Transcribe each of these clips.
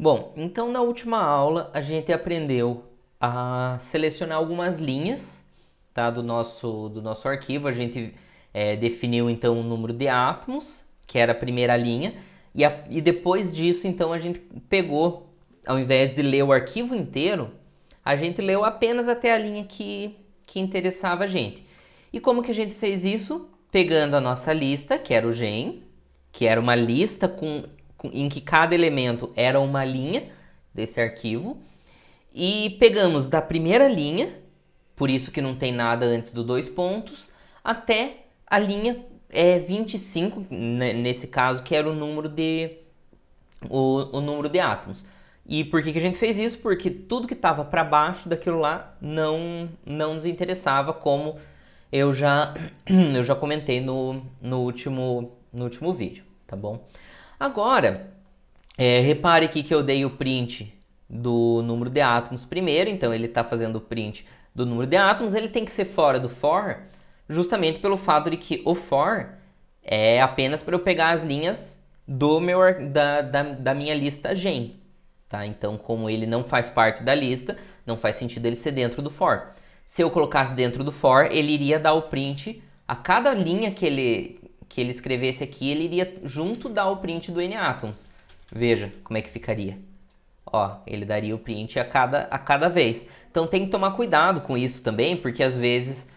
Bom, então na última aula a gente aprendeu a selecionar algumas linhas, tá, do nosso arquivo. A gente definiu então o número de átomos, que era a primeira linha, e depois disso então a gente pegou, ao invés de ler o arquivo inteiro, a gente leu apenas até a linha que interessava a gente. E como que a gente fez isso? Pegando a nossa lista, que era o GEM, que era uma lista em que cada elemento era uma linha desse arquivo, e pegamos da primeira linha, por isso que não tem nada antes do dois pontos, até a linha 25, nesse caso, que era o número de átomos. E por que a gente fez isso? Porque tudo que estava para baixo daquilo lá não nos interessava, como eu já comentei no último vídeo, tá bom? Agora, repare aqui que eu dei o print do número de átomos primeiro, então ele está fazendo o print do número de átomos. Ele tem que ser fora do for, justamente pelo fato de que o for é apenas para eu pegar as linhas da minha lista GEM. Tá? Então, como ele não faz parte da lista, não faz sentido ele ser dentro do for. Se eu colocasse dentro do for, ele iria dar o print a cada linha que ele escrevesse aqui, ele iria junto dar o print do NAtoms. Veja como é que ficaria. Ó, ele daria o print a cada vez. Então tem que tomar cuidado com isso também, porque às vezes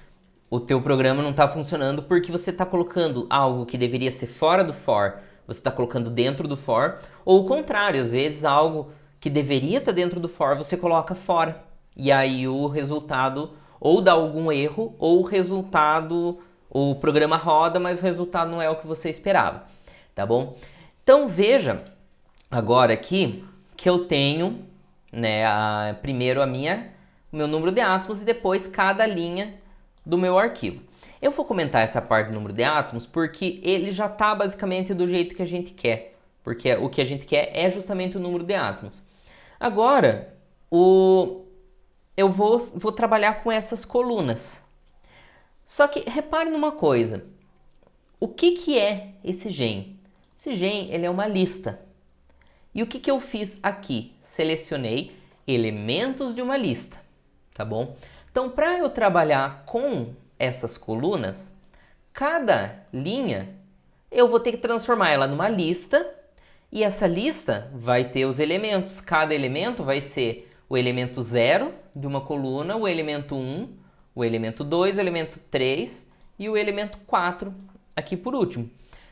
o teu programa não está funcionando porque você está colocando algo que deveria ser fora do for, você está colocando dentro do for, ou o contrário, às vezes algo que deveria estar dentro do for, você coloca fora. E aí o resultado ou dá algum erro, ou o resultado, o programa roda, mas o resultado não é o que você esperava, tá bom? Então veja agora aqui que eu tenho, né, primeiro o meu número de átomos e depois cada linha do meu arquivo. Eu vou comentar essa parte do número de átomos porque ele já está basicamente do jeito que a gente quer, porque o que a gente quer é justamente o número de átomos. Agora, eu vou trabalhar com essas colunas. Só que repare numa coisa, o que é esse GEM? Esse GEM ele é uma lista. E o que eu fiz aqui? Selecionei elementos de uma lista, tá bom? Então, para eu trabalhar com essas colunas, cada linha eu vou ter que transformar ela numa lista, e essa lista vai ter os elementos. Cada elemento vai ser o elemento 0 de uma coluna, o elemento 1, o elemento 2, o elemento 3 e o elemento 4 aqui por último.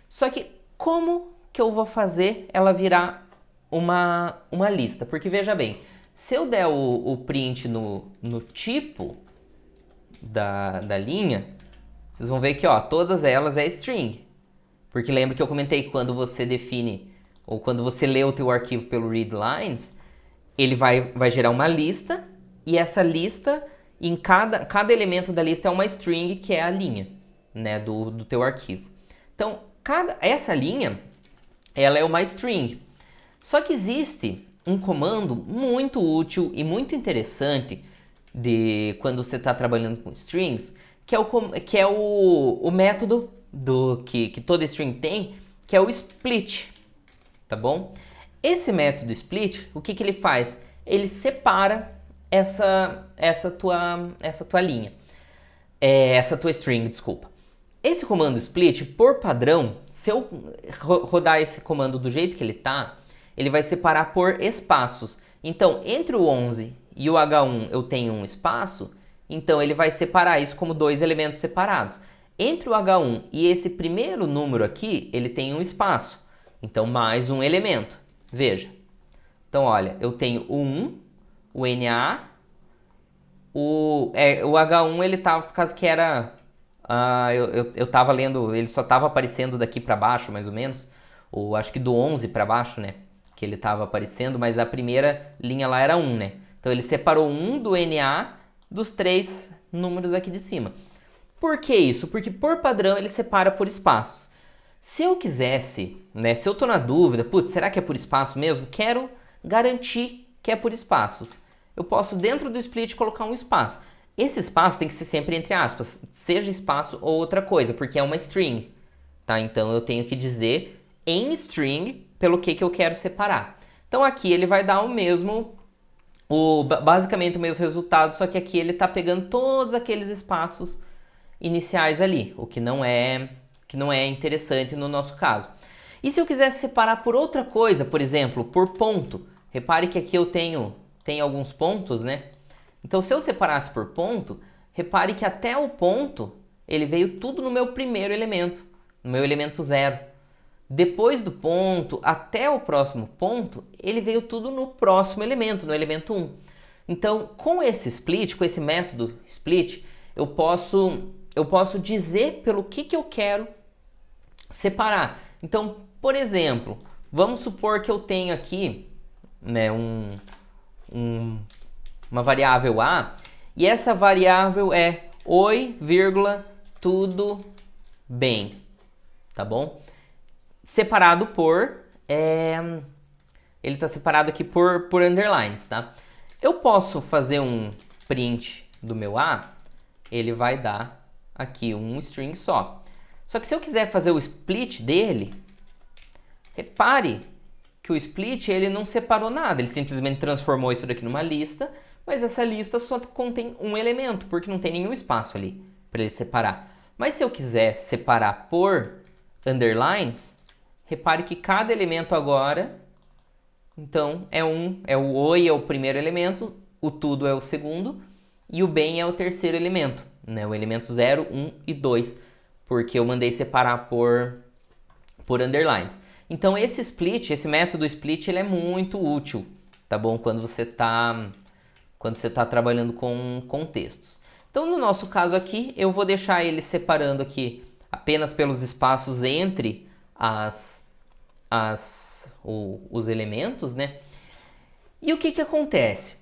Só que como que eu vou fazer ela virar uma lista? Porque veja bem, se eu der o print no tipo da linha, vocês vão ver que ó, todas elas é string. Porque lembra que eu comentei que quando você define, ou quando você lê o teu arquivo pelo readlines, ele vai gerar uma lista, e essa lista, em cada elemento da lista é uma string, que é a linha, né, do teu arquivo. Então, essa linha, ela é uma string. Só que existe um comando muito útil e muito interessante de quando você está trabalhando com strings, que é o método que toda string tem, que é o split, tá bom? Esse método split, o que ele faz? Ele separa essa tua linha, essa tua string, desculpa. Esse comando split, por padrão, se eu rodar esse comando do jeito que ele tá, ele vai separar por espaços. Então, entre o 11 e o H1 eu tenho um espaço, então ele vai separar isso como dois elementos separados. Entre o H1 e esse primeiro número aqui, ele tem um espaço, então mais um elemento. Veja. Então, olha, eu tenho o 1, o Na, o H1 ele tava, por causa que era... eu tava lendo, ele só tava aparecendo daqui para baixo, mais ou menos, ou acho que do 11 para baixo, né? Que ele tava aparecendo, mas a primeira linha lá era 1, né? Então ele separou 1 do Na dos três números aqui de cima. Por que isso? Porque por padrão ele separa por espaços. Se eu quisesse, né, se eu tô na dúvida, putz, será que é por espaço mesmo? Quero garantir que é por espaços. Eu posso dentro do split colocar um espaço. Esse espaço tem que ser sempre entre aspas, seja espaço ou outra coisa, porque é uma string, tá? Então eu tenho que dizer em string pelo que eu quero separar. Então aqui ele vai dar basicamente o mesmo resultado, só que aqui ele está pegando todos aqueles espaços iniciais ali, o que não é interessante no nosso caso. E se eu quisesse separar por outra coisa, por exemplo, por ponto, repare que aqui eu tenho alguns pontos, né? Então se eu separasse por ponto, repare que até o ponto ele veio tudo no meu primeiro elemento, no meu elemento 0. Depois do ponto até o próximo ponto, ele veio tudo no próximo elemento, no elemento 1. Então, com esse split, com esse método split, eu posso dizer pelo que eu quero separar. Então, por exemplo, vamos supor que eu tenho aqui, né, uma variável A, e essa variável é oi, vírgula, tudo bem, tá bom? Separado por, ele está separado aqui por underlines, tá? Eu posso fazer um print do meu A, ele vai dar aqui um string só. Só que se eu quiser fazer o split dele, repare que o split ele não separou nada, ele simplesmente transformou isso daqui numa lista, mas essa lista só contém um elemento, porque não tem nenhum espaço ali para ele separar. Mas se eu quiser separar por underlines, repare que cada elemento agora, então o oi é o primeiro elemento, o tudo é o segundo e o bem é o terceiro elemento, né? O elemento 0, 1 e 2, porque eu mandei separar por underlines. Então esse método split, ele é muito útil, tá bom? Quando você tá trabalhando com contextos. Então no nosso caso aqui, eu vou deixar ele separando aqui apenas pelos espaços entre os elementos, né? E o que acontece?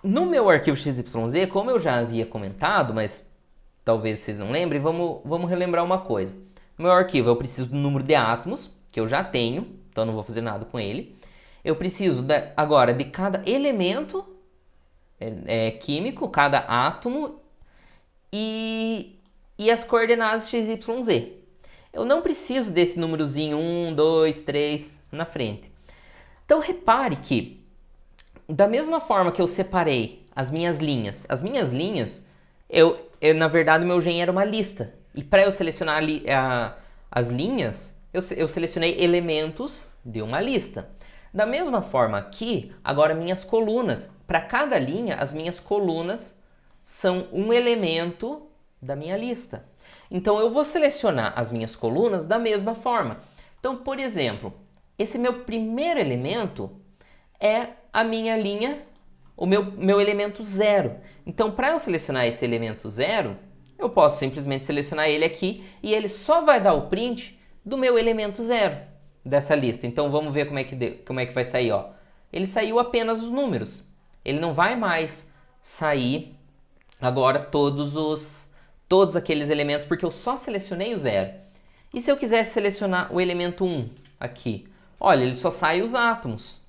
No meu arquivo XYZ, como eu já havia comentado, mas talvez vocês não lembrem, vamos relembrar uma coisa. No meu arquivo eu preciso do número de átomos, que eu já tenho, então não vou fazer nada com ele. Eu preciso agora de cada elemento químico, cada átomo e as coordenadas XYZ. Eu não preciso desse númerozinho 1, 2, 3 na frente. Então repare que, da mesma forma que eu separei as minhas linhas, na verdade o meu gen era uma lista. E para eu selecionar as linhas, eu selecionei elementos de uma lista. Da mesma forma aqui, agora minhas colunas. Para cada linha, as minhas colunas são um elemento da minha lista. Então eu vou selecionar as minhas colunas da mesma forma. Então, por exemplo, esse meu primeiro elemento é a minha linha, o meu elemento 0. Então, para eu selecionar esse elemento 0, eu posso simplesmente selecionar ele aqui e ele só vai dar o print do meu elemento 0 dessa lista. Então, vamos ver como é que vai sair. Ó. Ele saiu apenas os números. Ele não vai mais sair agora todos aqueles elementos, porque eu só selecionei o 0. E se eu quisesse selecionar o elemento 1 aqui? Olha, ele só sai os átomos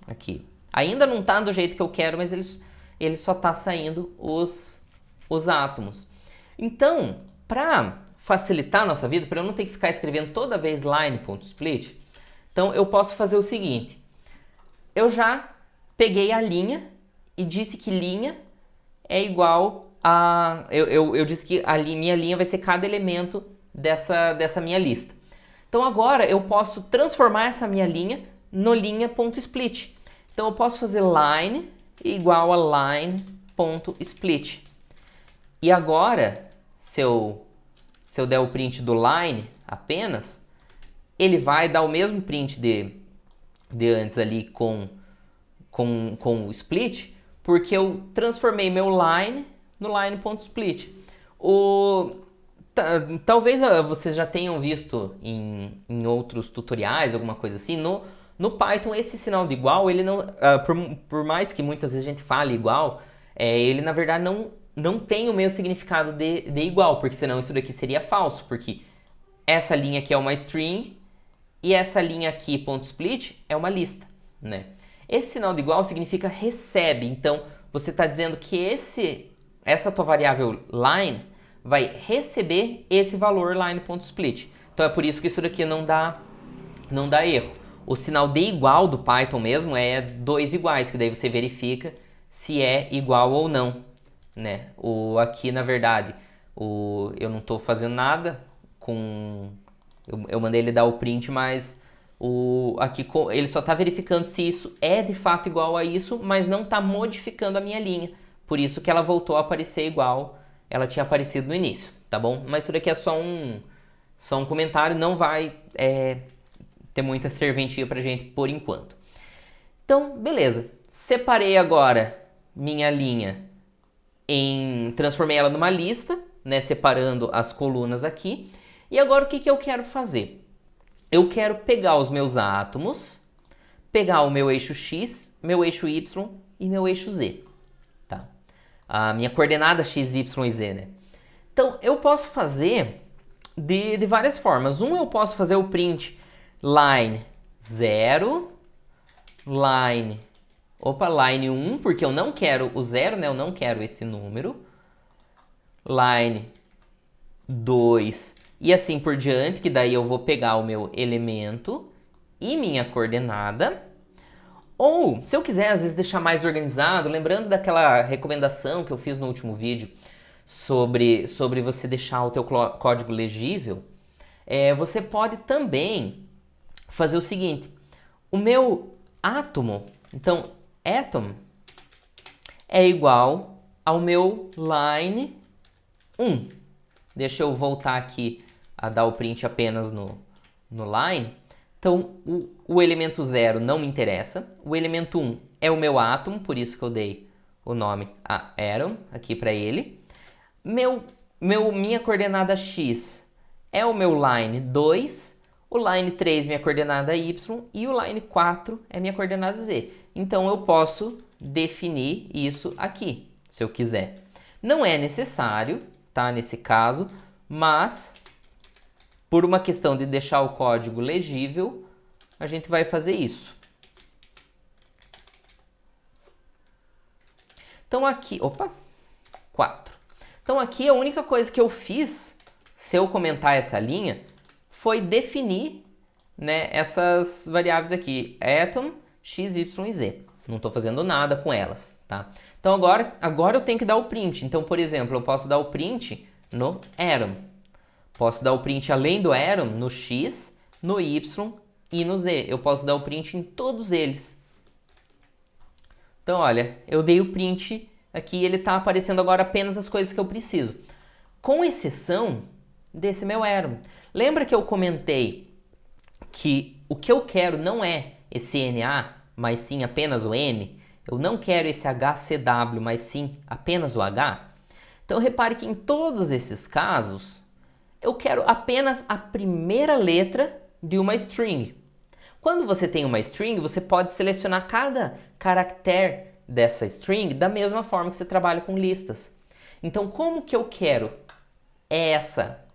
aqui. Ainda não está do jeito que eu quero, mas ele só está saindo os átomos. Então, para facilitar a nossa vida, para eu não ter que ficar escrevendo toda vez line.split, então eu posso fazer o seguinte. Eu já peguei a linha e disse que linha é igual a... Eu disse que minha linha vai ser cada elemento dessa minha lista. Então agora eu posso transformar essa minha linha no linha.split. Então eu posso fazer line igual a line.split. E agora, se eu der o print do line apenas, ele vai dar o mesmo print de antes ali com o split, porque eu transformei meu line no line.split. Talvez vocês já tenham visto em outros tutoriais, alguma coisa assim. No Python, esse sinal de igual, ele não, por mais que muitas vezes a gente fale igual, ele na verdade não tem o mesmo significado de igual, porque senão isso daqui seria falso, porque essa linha aqui é uma string e essa linha aqui, .split, é uma lista, né? Esse sinal de igual significa recebe, então você está dizendo que essa tua variável line vai receber esse valor line.split. Então é por isso que isso daqui não dá erro. O sinal de igual do Python mesmo é 2 iguais, que daí você verifica se é igual ou não, né? Aqui, na verdade, eu não estou fazendo nada com... Eu mandei ele dar o print, mas aqui ele só está verificando se isso é de fato igual a isso, mas não está modificando a minha linha. Por isso que ela voltou a aparecer igual ela tinha aparecido no início, tá bom? Mas isso daqui é só um comentário, não vai ter muita serventia pra gente por enquanto. Então, beleza. Separei agora minha linha transformei ela numa lista, né, separando as colunas aqui. E agora o que eu quero fazer? Eu quero pegar os meus átomos, pegar o meu eixo X, meu eixo Y e meu eixo Z. Tá? A minha coordenada X, Y e Z, né? Então, eu posso fazer de várias formas. Eu posso fazer o print line 0, line 1, porque eu não quero o 0, né? Eu não quero esse número. Line 2 e assim por diante, que daí eu vou pegar o meu elemento e minha coordenada. Ou, se eu quiser, às vezes, deixar mais organizado, lembrando daquela recomendação que eu fiz no último vídeo sobre você deixar o teu código legível, você pode também fazer o seguinte. O meu átomo, então, atom, é igual ao meu line 1. Deixa eu voltar aqui a dar o print apenas no line. Então, o elemento 0 não me interessa. O elemento 1 é o meu átomo, por isso que eu dei o nome atom aqui para ele. Minha coordenada X é o meu line 2. O line 3 minha coordenada Y e o line 4 é minha coordenada Z. Então, eu posso definir isso aqui, se eu quiser. Não é necessário, tá, nesse caso, mas por uma questão de deixar o código legível, a gente vai fazer isso. Então aqui, 4. Então aqui a única coisa que eu fiz, se eu comentar essa linha, foi definir, né, essas variáveis aqui, atom, x, y e z. Não estou fazendo nada com elas, tá? Então agora eu tenho que dar o print. Então, por exemplo, eu posso dar o print no atom. Posso dar o print além do atom no x, no y e no z. Eu posso dar o print em todos eles. Então, olha, eu dei o print aqui, ele está aparecendo agora apenas as coisas que eu preciso. Com exceção desse meu atom. Lembra que eu comentei que o que eu quero não é esse Na, mas sim apenas o N? Eu não quero esse HCW, mas sim apenas o H? Então, repare que em todos esses casos, eu quero apenas a primeira letra de uma string. Quando você tem uma string, você pode selecionar cada caractere dessa string da mesma forma que você trabalha com listas. Então, como que eu quero essa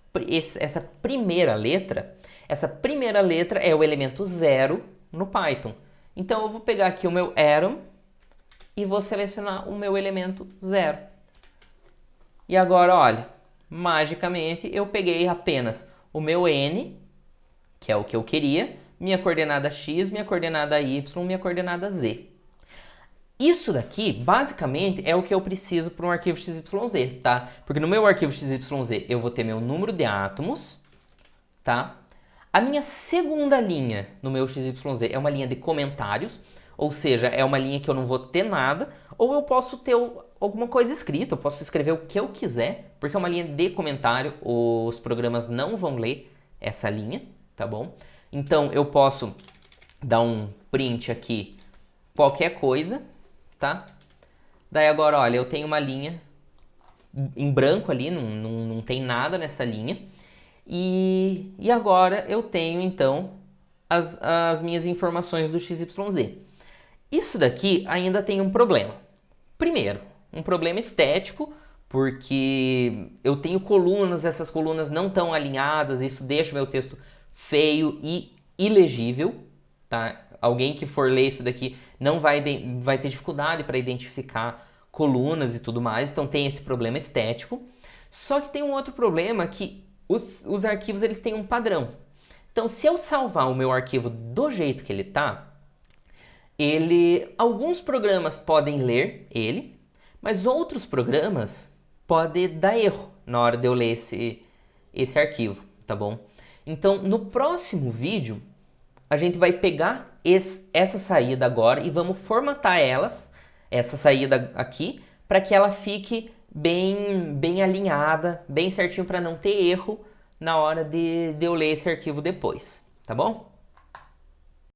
primeira letra? Essa primeira letra é o elemento 0 no Python. Então, eu vou pegar aqui o meu atom e vou selecionar o meu elemento 0. E agora, olha, magicamente eu peguei apenas o meu N, que é o que eu queria, minha coordenada X, minha coordenada Y, minha coordenada Z. Isso daqui, basicamente, é o que eu preciso para um arquivo XYZ, tá? Porque no meu arquivo XYZ eu vou ter meu número de átomos, tá? A minha segunda linha no meu XYZ é uma linha de comentários, ou seja, é uma linha que eu não vou ter nada, ou eu posso ter alguma coisa escrita, eu posso escrever o que eu quiser, porque é uma linha de comentário, os programas não vão ler essa linha, tá bom? Então, eu posso dar um print aqui, qualquer coisa, tá? Daí agora, olha, eu tenho uma linha em branco ali, não tem nada nessa linha. E agora eu tenho, então, as minhas informações do XYZ. Isso daqui ainda tem um problema. Primeiro, um problema estético, porque eu tenho colunas, essas colunas não estão alinhadas, isso deixa o meu texto feio e ilegível, tá? Alguém que for ler isso daqui não vai ter dificuldade para identificar colunas e tudo mais, então tem esse problema estético. Só que tem um outro problema que os arquivos eles têm um padrão. Então, se eu salvar o meu arquivo do jeito que ele tá, alguns programas podem ler ele, mas outros programas podem dar erro na hora de eu ler esse arquivo, tá bom? Então, no próximo vídeo, a gente vai pegar essa saída agora e vamos formatar essa saída aqui, para que ela fique bem alinhada, bem certinho, para não ter erro na hora de eu ler esse arquivo depois, tá bom?